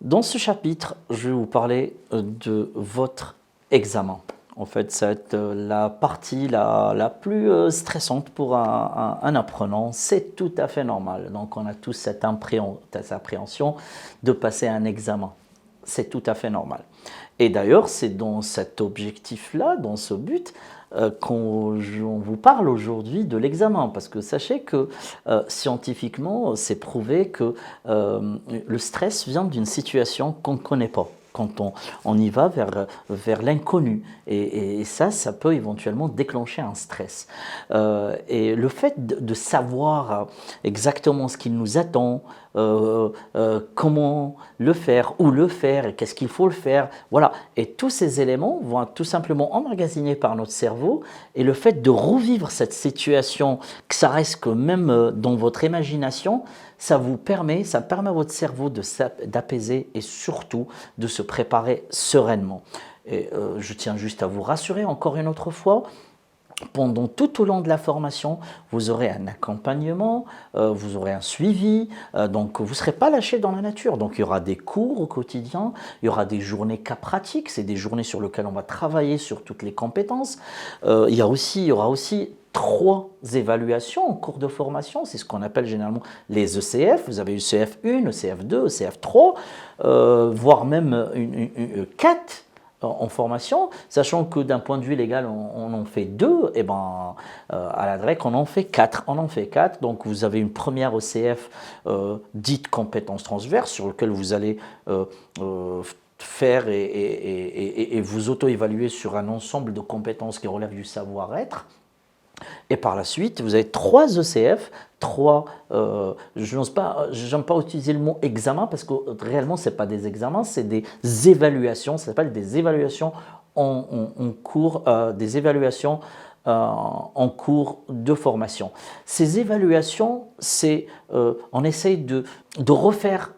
Dans ce chapitre, je vais vous parler de votre examen. En fait, ça va être la partie la plus stressante pour un apprenant. C'est tout à fait normal. Donc, on a tous cette appréhension de passer un examen. C'est tout à fait normal. Et d'ailleurs, c'est dans cet objectif-là, dans ce but, qu'on vous parle aujourd'hui de l'examen. Parce que sachez que scientifiquement, c'est prouvé que le stress vient d'une situation qu'on ne connaît pas. Quand on y va vers l'inconnu. Et ça peut éventuellement déclencher un stress. Et le fait de savoir exactement ce qui nous attend, comment le faire, où le faire, et qu'est-ce qu'il faut le faire, voilà. Et tous ces éléments vont être tout simplement emmagasinés par notre cerveau. Et le fait de revivre cette situation, que ça reste que même dans votre imagination, ça permet à votre cerveau d'apaiser et surtout de se préparer sereinement. Et je tiens juste à vous rassurer encore une autre fois, pendant tout au long de la formation, vous aurez un accompagnement, vous aurez un suivi, donc vous ne serez pas lâché dans la nature. Donc il y aura des cours au quotidien, il y aura des journées cas pratiques, c'est des journées sur lesquelles on va travailler sur toutes les compétences. Il y aura aussi 3 évaluations en cours de formation, c'est ce qu'on appelle généralement les ECF. Vous avez ECF1, ECF2, ECF3, voire même 4 en formation, sachant que d'un point de vue légal, on en fait 2, et ben à la DREC, on en fait 4. On en fait 4, donc vous avez une première ECF dite compétences transverses, sur laquelle vous allez faire et vous auto-évaluer sur un ensemble de compétences qui relèvent du savoir-être. Et par la suite, vous avez 3 ECF, je n'aime pas utiliser le mot examen parce que réellement, ce n'est pas des examens, c'est des évaluations, ça s'appelle des évaluations en cours, des évaluations en cours de formation. Ces évaluations, on essaye de refaire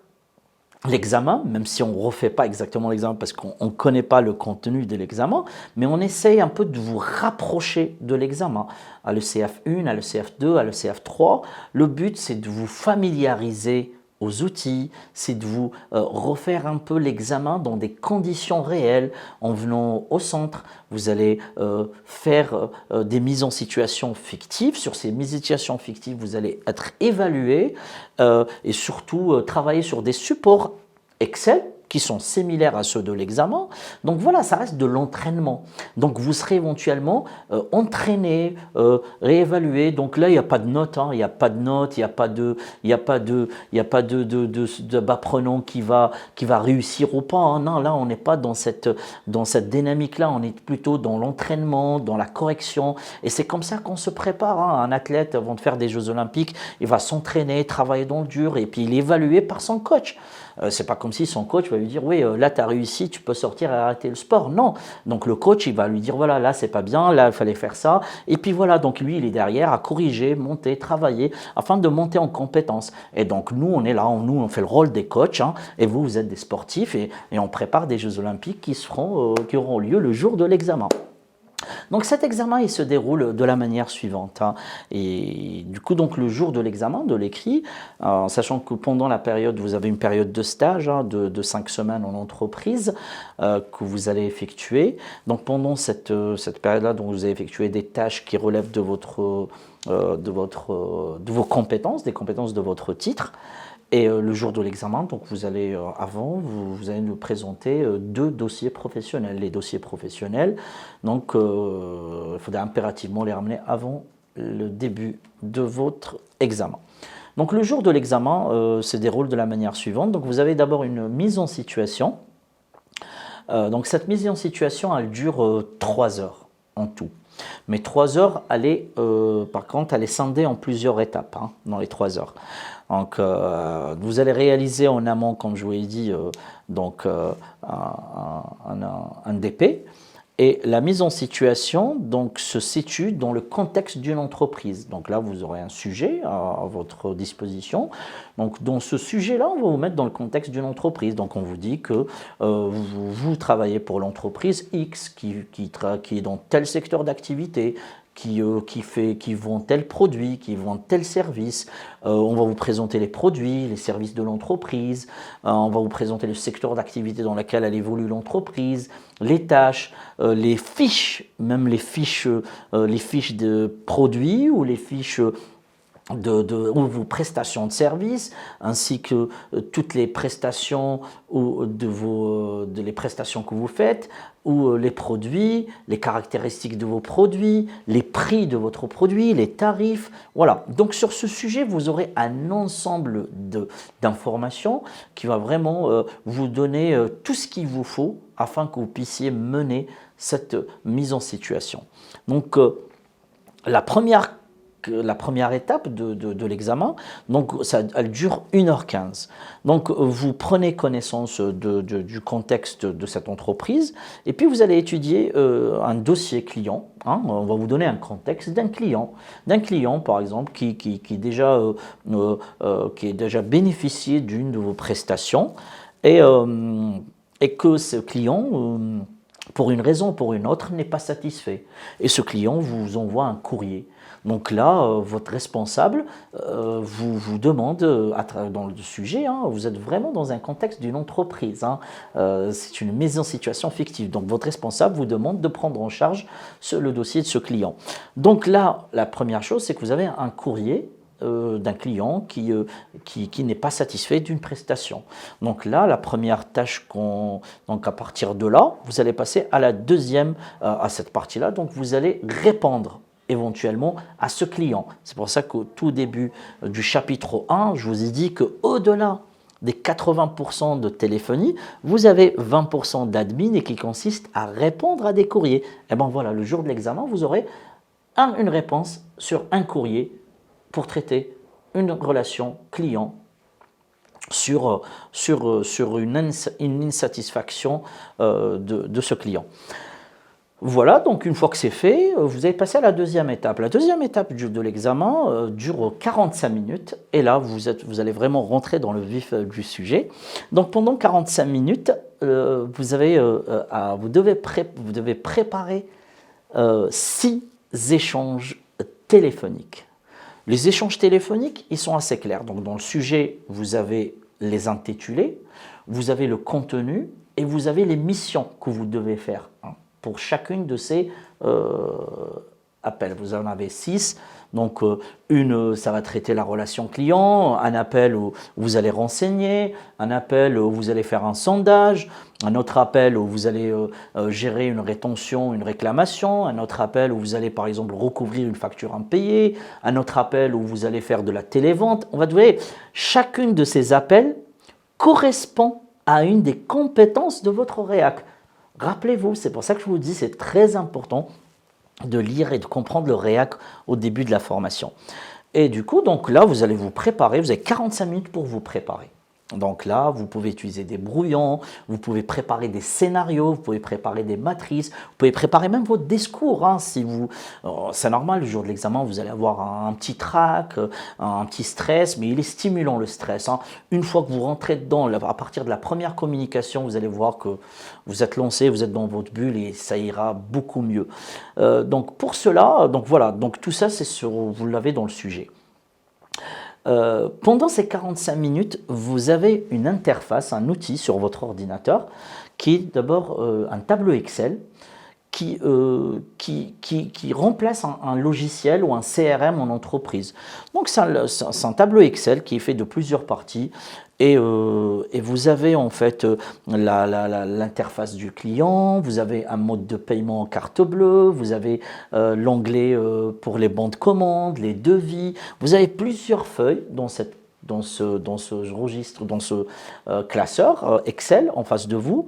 l'examen, même si on ne refait pas exactement l'examen parce qu'on ne connaît pas le contenu de l'examen, mais on essaye un peu de vous rapprocher de l'examen. À l'ECF1, à l'ECF2, à l'ECF3, le but c'est de vous familiariser aux outils, c'est de vous refaire un peu l'examen dans des conditions réelles. En venant au centre, vous allez faire des mises en situation fictives. Sur ces mises en situation fictives, vous allez être évalué et surtout travailler sur des supports Excel qui sont similaires à ceux de l'examen. Donc voilà, ça reste de l'entraînement. Donc vous serez éventuellement entraîné, réévalué. Donc là, il n'y a pas de notes, il n'y a pas de notes, il n'y a pas d'apprenant qui va réussir ou pas. Non, là, on n'est pas dans cette dynamique-là. On est plutôt dans l'entraînement, dans la correction. Et c'est comme ça qu'on se prépare. Un athlète, avant de faire des Jeux Olympiques, il va s'entraîner, travailler dans le dur, et puis il est évalué par son coach. C'est pas comme si son coach va lui dire oui, là tu as réussi, tu peux sortir et arrêter le sport. Non, donc le coach il va lui dire voilà, là c'est pas bien, là il fallait faire ça, et puis voilà, donc lui il est derrière à corriger, monter, travailler afin de monter en compétence. Et donc nous on est là, on fait le rôle des coachs, et vous êtes des sportifs, et on prépare des Jeux Olympiques qui auront lieu le jour de l'examen. Donc cet examen, il se déroule de la manière suivante. Et du coup, donc le jour de l'examen, de l'écrit, sachant que pendant la période, vous avez une période de stage de 5 semaines en entreprise que vous allez effectuer. Donc pendant cette période-là, vous allez effectuer des tâches qui relèvent de vos compétences, des compétences de votre titre. Et le jour de l'examen, donc vous allez vous allez nous présenter 2 dossiers professionnels. Les dossiers professionnels, donc il faudra impérativement les ramener avant le début de votre examen. Donc le jour de l'examen se déroule de la manière suivante. Donc vous avez d'abord une mise en situation. Donc cette mise en situation, elle dure 3 heures en tout. Mais 3 heures, par contre, elle est scindée en plusieurs étapes dans les 3 heures. Donc, vous allez réaliser en amont, comme je vous l'ai dit, un DP. Et la mise en situation se situe dans le contexte d'une entreprise. Donc là, vous aurez un sujet à votre disposition. Donc dans ce sujet-là, on va vous mettre dans le contexte d'une entreprise. Donc on vous dit que vous travaillez pour l'entreprise X qui est dans tel secteur d'activité, qui vend tel produit, qui vend tel service. On va vous présenter les produits, les services de l'entreprise. On va vous présenter le secteur d'activité dans lequel elle évolue l'entreprise, les tâches, les fiches, même les fiches de produits ou les fiches ou vos prestations de services, ainsi que toutes les prestations les prestations que vous faites, ou les produits, les caractéristiques de vos produits, les prix de votre produit, les tarifs. Voilà. Donc sur ce sujet, vous aurez un ensemble d'informations qui va vraiment vous donner tout ce qu'il vous faut afin que vous puissiez mener cette mise en situation. Donc la première étape de l'examen, donc elle dure 1h15. Donc vous prenez connaissance du contexte de cette entreprise et puis vous allez étudier un dossier client. On va vous donner un contexte d'un client par exemple qui est déjà bénéficié d'une de vos prestations et que ce client pour une raison ou pour une autre n'est pas satisfait. Et ce client vous envoie un courrier. Donc là, votre responsable vous demande, dans le sujet, vous êtes vraiment dans un contexte d'une entreprise. C'est une mise en situation fictive. Donc votre responsable vous demande de prendre en charge le dossier de ce client. Donc là, la première chose, c'est que vous avez un courrier d'un client qui n'est pas satisfait d'une prestation. Donc là, la première tâche donc à partir de là, vous allez passer à la deuxième, à cette partie-là. Donc vous allez répondre éventuellement à ce client. C'est pour ça qu'au tout début du chapitre 1, je vous ai dit qu'au-delà des 80% de téléphonie, vous avez 20% d'admin et qui consiste à répondre à des courriers. Et bien voilà, le jour de l'examen, vous aurez une réponse sur un courrier pour traiter une relation client sur une insatisfaction de ce client. Voilà, donc une fois que c'est fait, vous allez passer à la deuxième étape. La deuxième étape de l'examen dure 45 minutes et là, vous allez vraiment rentrer dans le vif du sujet. Donc pendant 45 minutes, vous devez préparer 6 échanges téléphoniques. Les échanges téléphoniques, ils sont assez clairs. Donc dans le sujet, vous avez les intitulés, vous avez le contenu et vous avez les missions que vous devez faire pour chacune de ces appels. Vous en avez 6. Donc ça va traiter la relation client, un appel où vous allez renseigner, un appel où vous allez faire un sondage, un autre appel où vous allez gérer une rétention, une réclamation, un autre appel où vous allez par exemple recouvrir une facture impayée, un autre appel où vous allez faire de la télévente. On va voir, chacune de ces appels correspond à une des compétences de votre réac. Rappelez-vous, c'est pour ça que je vous dis, c'est très important de lire et de comprendre le réac au début de la formation. Et du coup, donc là, vous allez vous préparer, vous avez 45 minutes pour vous préparer. Donc là, vous pouvez utiliser des brouillons, vous pouvez préparer des scénarios, vous pouvez préparer des matrices, vous pouvez préparer même votre discours. C'est normal, le jour de l'examen, vous allez avoir un petit trac, un petit stress, mais il est stimulant le stress. Une fois que vous rentrez dedans, à partir de la première communication, vous allez voir que vous êtes lancé, vous êtes dans votre bulle et ça ira beaucoup mieux. Donc pour cela, donc tout ça, vous l'avez dans le sujet. Pendant ces 45 minutes, vous avez une interface, un outil sur votre ordinateur qui est d'abord un tableau Excel qui remplace un logiciel ou un CRM en entreprise. Donc c'est un tableau Excel qui est fait de plusieurs parties et vous avez en fait l'interface du client, vous avez un mode de paiement en carte bleue, vous avez l'onglet pour les bons de commande, les devis, vous avez plusieurs feuilles dans ce registre, dans ce classeur Excel en face de vous.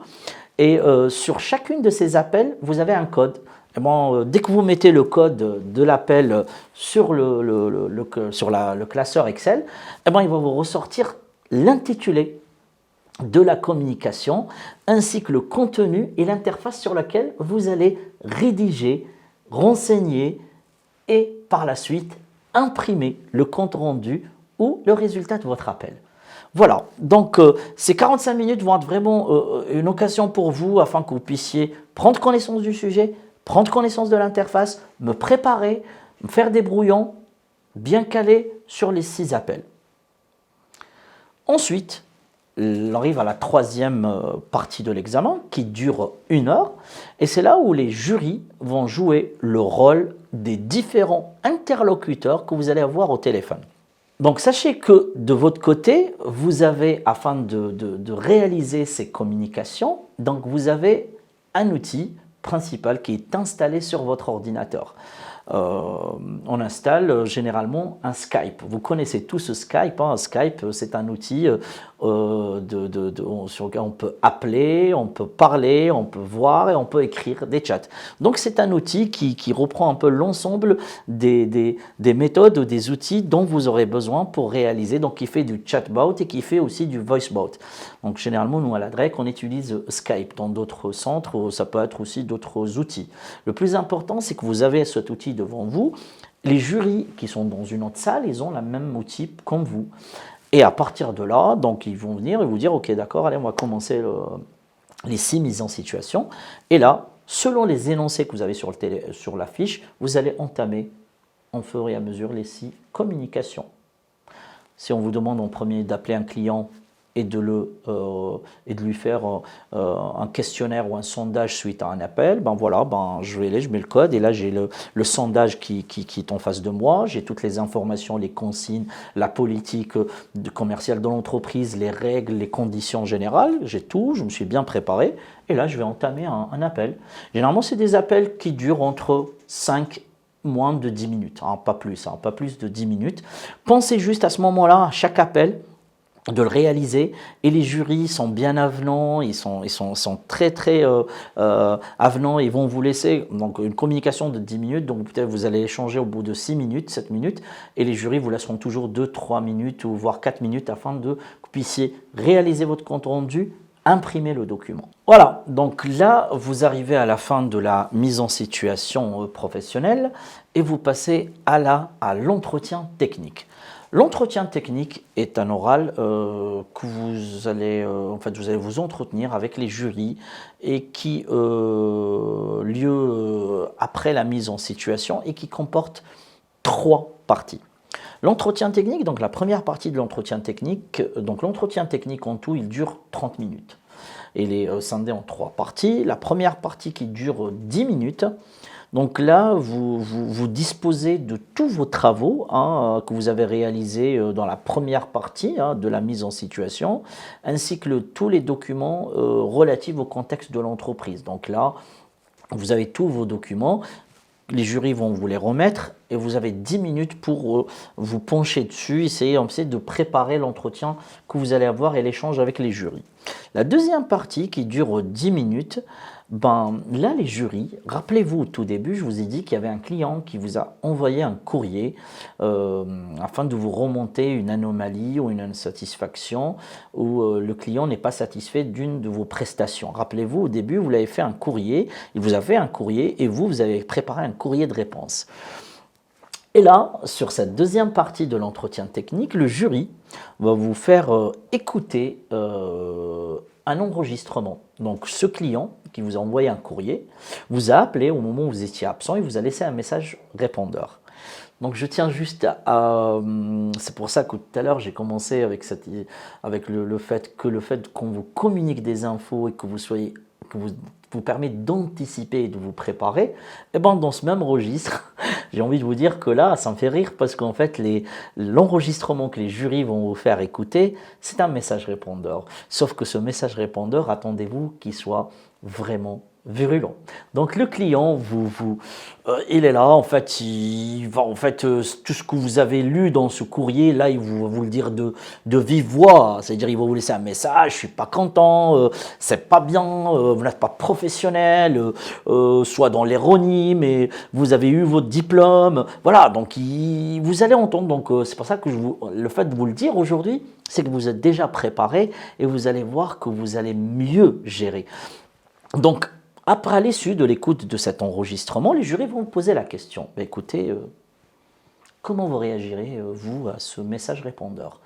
Et sur chacune de ces appels, vous avez un code. Dès que vous mettez le code de l'appel sur le classeur Excel, il va vous ressortir l'intitulé de la communication ainsi que le contenu et l'interface sur laquelle vous allez rédiger, renseigner et par la suite imprimer le compte rendu ou le résultat de votre appel. Voilà, donc ces 45 minutes vont être vraiment une occasion pour vous afin que vous puissiez prendre connaissance du sujet, prendre connaissance de l'interface, me préparer, me faire des brouillons, bien calés sur les 6 appels. Ensuite, on arrive à la troisième partie de l'examen qui dure 1 heure et c'est là où les jurys vont jouer le rôle des différents interlocuteurs que vous allez avoir au téléphone. Donc sachez que de votre côté, vous avez, afin de réaliser ces communications, donc vous avez un outil principal qui est installé sur votre ordinateur. On installe généralement un Skype. Vous connaissez tous ce Skype. Hein. Skype, c'est un outil sur lequel on peut appeler, on peut parler, on peut voir et on peut écrire des chats. Donc c'est un outil qui reprend un peu l'ensemble des méthodes ou des outils dont vous aurez besoin pour réaliser, donc qui fait du chatbot et qui fait aussi du voicebot. Donc généralement, nous à la DREC, on utilise Skype. Dans d'autres centres, ça peut être aussi d'autres outils. Le plus important, c'est que vous avez cet outil devant vous. Les jurys qui sont dans une autre salle, ils ont le même outil comme vous. Et à partir de là, donc ils vont venir et vous dire, ok, d'accord, allez, on va commencer les 6 mises en situation. Et là, selon les énoncés que vous avez sur la fiche, vous allez entamer en fur et à mesure les 6 communications. Si on vous demande en premier d'appeler un client et de lui faire un questionnaire ou un sondage suite à un appel, ben voilà, ben je vais aller, je mets le code et là j'ai le sondage qui est en face de moi, j'ai toutes les informations, les consignes, la politique commerciale de l'entreprise, les règles, les conditions générales, j'ai tout, je me suis bien préparé et là je vais entamer un appel. Généralement c'est des appels qui durent entre 5 moins de 10 minutes, hein, pas plus de 10 minutes. Pensez juste à ce moment-là, à chaque appel, de le réaliser et les jurys sont bien avenants, ils sont très avenants, ils vont vous laisser donc une communication de 10 minutes, donc peut-être vous allez échanger au bout de 6 minutes, 7 minutes et les jurys vous laisseront toujours 2-3 minutes ou voire 4 minutes afin que vous puissiez réaliser votre compte rendu, imprimer le document. Voilà, donc là vous arrivez à la fin de la mise en situation professionnelle et vous passez à l'entretien technique. L'entretien technique est un oral que vous allez vous entretenir avec les jurys et qui lieu après la mise en situation et qui comporte 3 parties. L'entretien technique, donc la première partie de l'entretien technique, donc l'entretien technique en tout, il dure 30 minutes. Il est scindé en 3 parties. La première partie qui dure 10 minutes. Donc là, vous disposez de tous vos travaux hein, que vous avez réalisés dans la première partie hein, de la mise en situation, ainsi que tous les documents relatifs au contexte de l'entreprise. Donc là, vous avez tous vos documents, les jurys vont vous les remettre et vous avez 10 minutes pour vous pencher dessus, essayer de préparer l'entretien que vous allez avoir et l'échange avec les jurys. La deuxième partie qui dure 10 minutes, ben là les jurys, rappelez-vous au tout début, je vous ai dit qu'il y avait un client qui vous a envoyé un courrier afin de vous remonter une anomalie ou une insatisfaction où le client n'est pas satisfait d'une de vos prestations. Rappelez-vous au début, vous l'avez fait un courrier, il vous a fait un courrier et vous avez préparé un courrier de réponse. Et là, sur cette deuxième partie de l'entretien technique, le jury va vous faire écouter un enregistrement. Donc ce client qui vous a envoyé un courrier vous a appelé au moment où vous étiez absent et vous a laissé un message répondeur. Donc je tiens juste à... c'est pour ça que tout à l'heure j'ai commencé avec le fait qu'on vous communique des infos et que vous permet d'anticiper et de vous préparer, et ben dans ce même registre, j'ai envie de vous dire que là, ça me fait rire parce qu'en fait, l'enregistrement que les jurys vont vous faire écouter, c'est un message répondeur. Sauf que ce message répondeur, attendez-vous qu'il soit vraiment virulent. Donc le client, il est là, en fait, tout ce que vous avez lu dans ce courrier, là, il va vous le dire de vive voix, c'est-à-dire il va vous laisser un message, je suis pas content, c'est pas bien, vous n'êtes pas professionnel, soit dans l'ironie, mais vous avez eu votre diplôme, voilà, donc vous allez entendre, donc c'est pour ça que le fait de vous le dire aujourd'hui, c'est que vous êtes déjà préparé et vous allez voir que vous allez mieux gérer. Donc, après l'issue de l'écoute de cet enregistrement, les jurys vont vous poser la question. Écoutez, comment vous réagirez, vous, à ce message répondeur?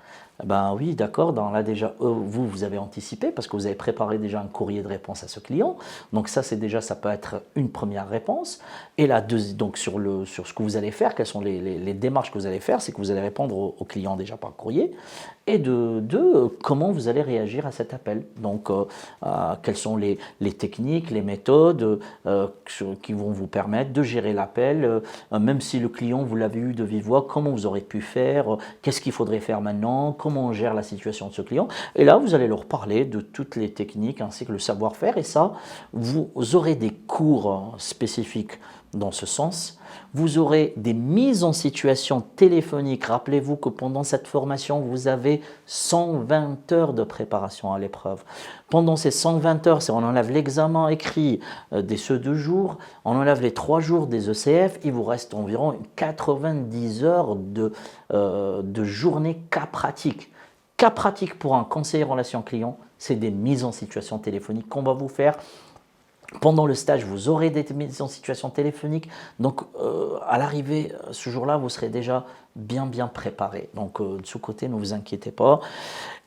Ben oui, d'accord. Là déjà, vous avez anticipé parce que vous avez préparé déjà un courrier de réponse à ce client. Donc ça, c'est déjà, ça peut être une première réponse. Et là, donc sur ce que vous allez faire, quelles sont les démarches que vous allez faire, c'est que vous allez répondre au client déjà par courrier. Et comment vous allez réagir à cet appel. Donc, quelles sont les techniques, les méthodes qui vont vous permettre de gérer l'appel, même si le client, vous l'avez eu de vive voix, comment vous aurez pu faire, qu'est-ce qu'il faudrait faire maintenant, comment on gère la situation de ce client. Et là, vous allez leur parler de toutes les techniques ainsi que le savoir-faire. Et ça, vous aurez des cours spécifiques dans ce sens. Vous aurez des mises en situation téléphoniques. Rappelez-vous que pendant cette formation, vous avez 120 heures de préparation à l'épreuve. Pendant ces 120 heures, si on enlève l'examen écrit des ceux de jour, on enlève les 3 jours des ECF, il vous reste environ 90 heures de journée cas pratique. Cas pratique pour un conseiller relation client, c'est des mises en situation téléphoniques qu'on va vous faire. Pendant le stage, vous aurez des mises en situation téléphonique. Donc, à l'arrivée, ce jour-là, vous serez déjà bien préparé. Donc, de ce côté, ne vous inquiétez pas.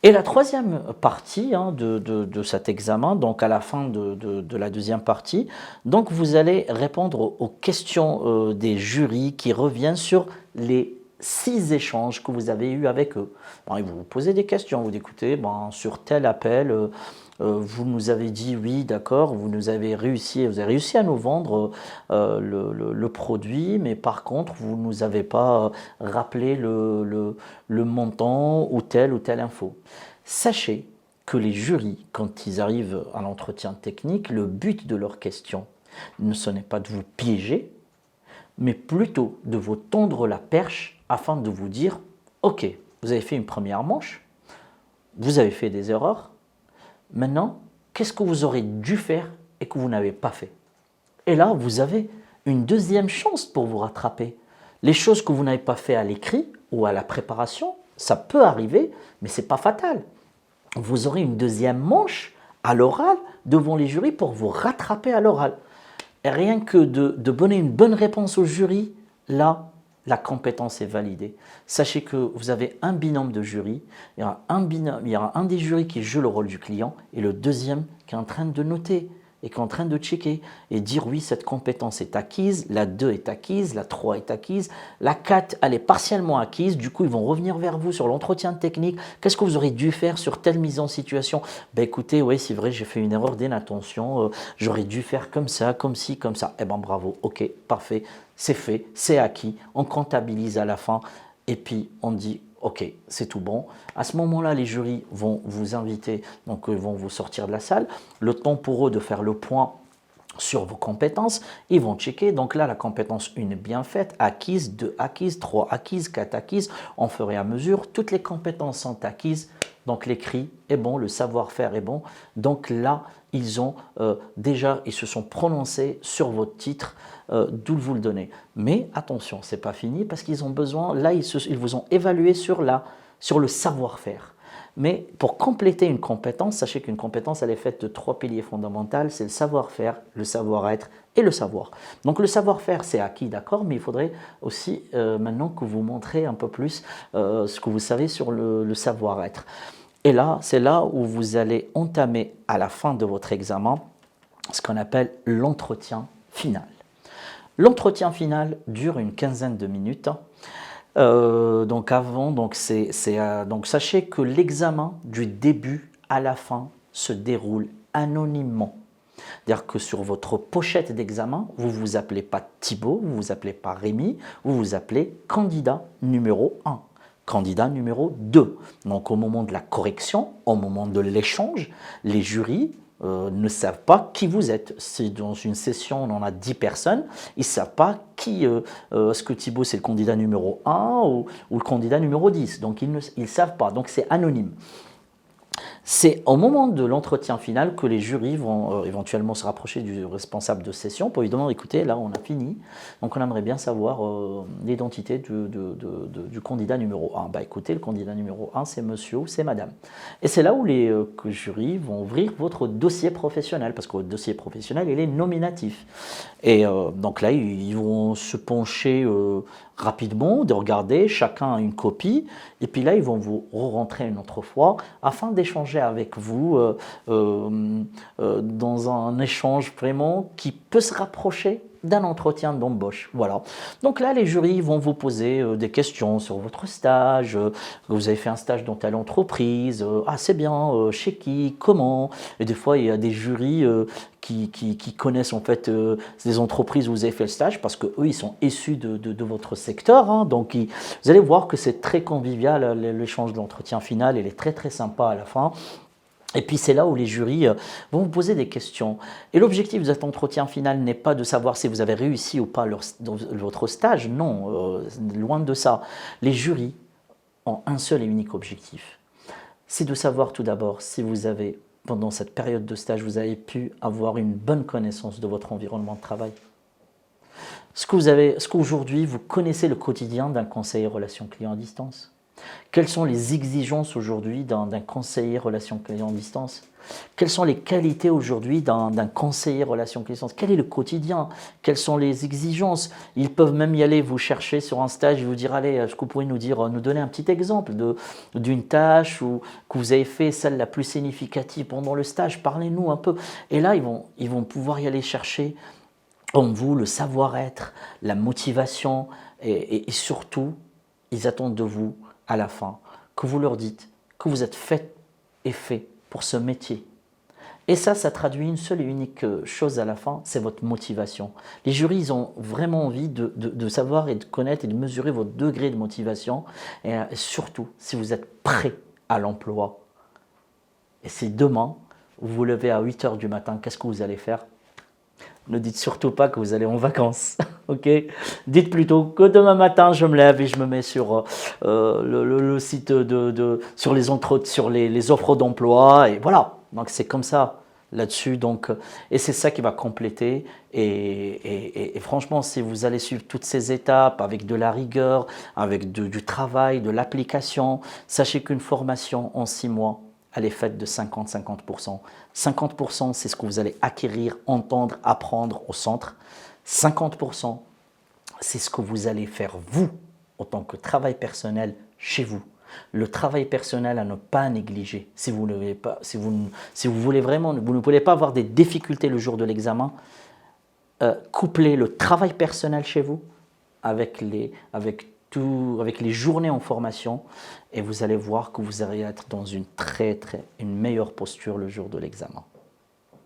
Et la troisième partie de cet examen, donc à la fin de la deuxième partie, donc vous allez répondre aux questions des jurys qui reviennent sur les 6 échanges que vous avez eus avec eux. Bon, ils vous posez des questions, vous dites, écoutez, sur tel appel, vous nous avez dit oui, d'accord, vous avez réussi à nous vendre le produit, mais par contre, vous ne nous avez pas rappelé le montant ou telle info. Sachez que les jurys, quand ils arrivent à l'entretien technique, le but de leurs questions, ce n'est pas de vous piéger, mais plutôt de vous tendre la perche afin de vous dire « Ok, vous avez fait une première manche, vous avez fait des erreurs, maintenant, qu'est-ce que vous aurez dû faire et que vous n'avez pas fait ?» Et là, vous avez une deuxième chance pour vous rattraper. Les choses que vous n'avez pas fait à l'écrit ou à la préparation, ça peut arriver, mais ce n'est pas fatal. Vous aurez une deuxième manche à l'oral devant les jurys pour vous rattraper à l'oral. Et rien que de donner une bonne réponse au jury, là, la compétence est validée. Sachez que vous avez un binôme de jury, il y aura un des jurys qui joue le rôle du client et le deuxième qui est en train de noter et qui est en train de checker et dire oui, cette compétence est acquise, la 2 est acquise, la 3 est acquise, la 4 elle est partiellement acquise, du coup ils vont revenir vers vous sur l'entretien technique, qu'est-ce que vous aurez dû faire sur telle mise en situation? Ben écoutez, oui c'est vrai, j'ai fait une erreur d'inattention, j'aurais dû faire comme ça, comme ci, comme ça, eh ben bravo, ok, parfait, c'est fait, c'est acquis, on comptabilise à la fin et puis on dit ok, c'est tout bon. À ce moment-là, les jurys vont vous inviter, donc ils vont vous sortir de la salle. Le temps pour eux de faire le point sur vos compétences, ils vont checker. Donc là, la compétence 1 est bien faite, acquise, 2 acquises, 3 acquises, 4 acquises. On ferait à mesure, toutes les compétences sont acquises. Donc l'écrit est bon, le savoir-faire est bon. Donc là, ils se sont prononcés sur votre titre, d'où vous le donnez. Mais attention, ce n'est pas fini parce qu'ils ont besoin, là ils vous ont évalué sur le savoir-faire. Mais pour compléter une compétence, sachez qu'une compétence elle est faite de 3 piliers fondamentaux, c'est le savoir-faire, le savoir-être et le savoir. Donc le savoir-faire c'est acquis, d'accord, mais il faudrait aussi maintenant que vous montrez un peu plus ce que vous savez sur le savoir-être. Et là, c'est là où vous allez entamer à la fin de votre examen ce qu'on appelle l'entretien final. L'entretien final dure une quinzaine de minutes. Donc sachez que l'examen du début à la fin se déroule anonymement. C'est-à-dire que sur votre pochette d'examen, vous ne vous appelez pas Thibaut, vous ne vous appelez pas Rémi, vous vous appelez candidat numéro 1. Candidat numéro 2. Donc au moment de la correction, au moment de l'échange, les jurys ne savent pas qui vous êtes. C'est dans une session, on en a 10 personnes, ils ne savent pas qui, est-ce que Thibaut c'est le candidat numéro 1 ou le candidat numéro 10. Donc ils ne savent pas, donc c'est anonyme. C'est au moment de l'entretien final que les jurys vont éventuellement se rapprocher du responsable de session pour lui demander, écoutez, là on a fini, donc on aimerait bien savoir l'identité du candidat numéro 1. Bah écoutez, le candidat numéro 1 c'est monsieur ou c'est madame. Et c'est là où les jurys vont ouvrir votre dossier professionnel, parce que votre dossier professionnel il est nominatif. Et donc là ils vont se pencher rapidement, de regarder, chacun a une copie, et puis là ils vont vous re-rentrer une autre fois afin d'échanger avec vous dans un échange vraiment qui peut se rapprocher d'un entretien d'embauche. Voilà. Donc là, les jurys vont vous poser des questions sur votre stage. Vous avez fait un stage dans telle entreprise. Ah, c'est bien. Chez qui? Comment? Et des fois, il y a des jurys qui connaissent en fait des entreprises où vous avez fait le stage parce qu'eux, ils sont issus de votre secteur. Hein. Donc, vous allez voir que c'est très convivial, l'échange de l'entretien final. Il est très, très sympa à la fin. Et puis c'est là où les jurys vont vous poser des questions. Et l'objectif de cet entretien final n'est pas de savoir si vous avez réussi ou pas votre stage, non, loin de ça. Les jurys ont un seul et unique objectif. C'est de savoir tout d'abord si vous avez, pendant cette période de stage, vous avez pu avoir une bonne connaissance de votre environnement de travail. Est-ce qu'aujourd'hui vous connaissez le quotidien d'un conseiller relations clients à distance? Quelles sont les exigences aujourd'hui d'un conseiller relations clients à distance? Quelles sont les qualités aujourd'hui d'un conseiller relations clients à distance? Quel est le quotidien? Quelles sont les exigences? Ils peuvent même y aller vous chercher sur un stage et vous dire, allez, est-ce que vous pourriez nous donner un petit exemple d'une tâche que vous avez fait, celle la plus significative pendant le stage? Parlez-nous un peu. Et là, ils vont pouvoir y aller chercher en vous le savoir-être, la motivation et surtout, ils attendent de vous à la fin, que vous leur dites que vous êtes fait et fait pour ce métier. Et ça traduit une seule et unique chose à la fin, c'est votre motivation. Les jurys, ils ont vraiment envie de savoir et de connaître et de mesurer votre degré de motivation et surtout si vous êtes prêt à l'emploi. Et si demain, vous vous levez à 8 h du matin, qu'est-ce que vous allez faire? Ne dites surtout pas que vous allez en vacances, ok? Dites plutôt que demain matin, je me lève et je me mets sur le site sur les offres d'emploi et voilà. Donc c'est comme ça là-dessus. Donc et c'est ça qui va compléter. Et franchement, si vous allez suivre toutes ces étapes avec de la rigueur, avec du travail, de l'application, sachez qu'une formation en 6 mois, elle est faite de 50-50%. 50%, c'est ce que vous allez acquérir, entendre, apprendre au centre. 50%, c'est ce que vous allez faire vous, en tant que travail personnel, chez vous. Le travail personnel à ne pas négliger. Si vous voulez vraiment, vous ne voulez pas avoir des difficultés le jour de l'examen, couplez le travail personnel chez vous avec les journées en formation et vous allez voir que vous allez être dans une meilleure posture le jour de l'examen.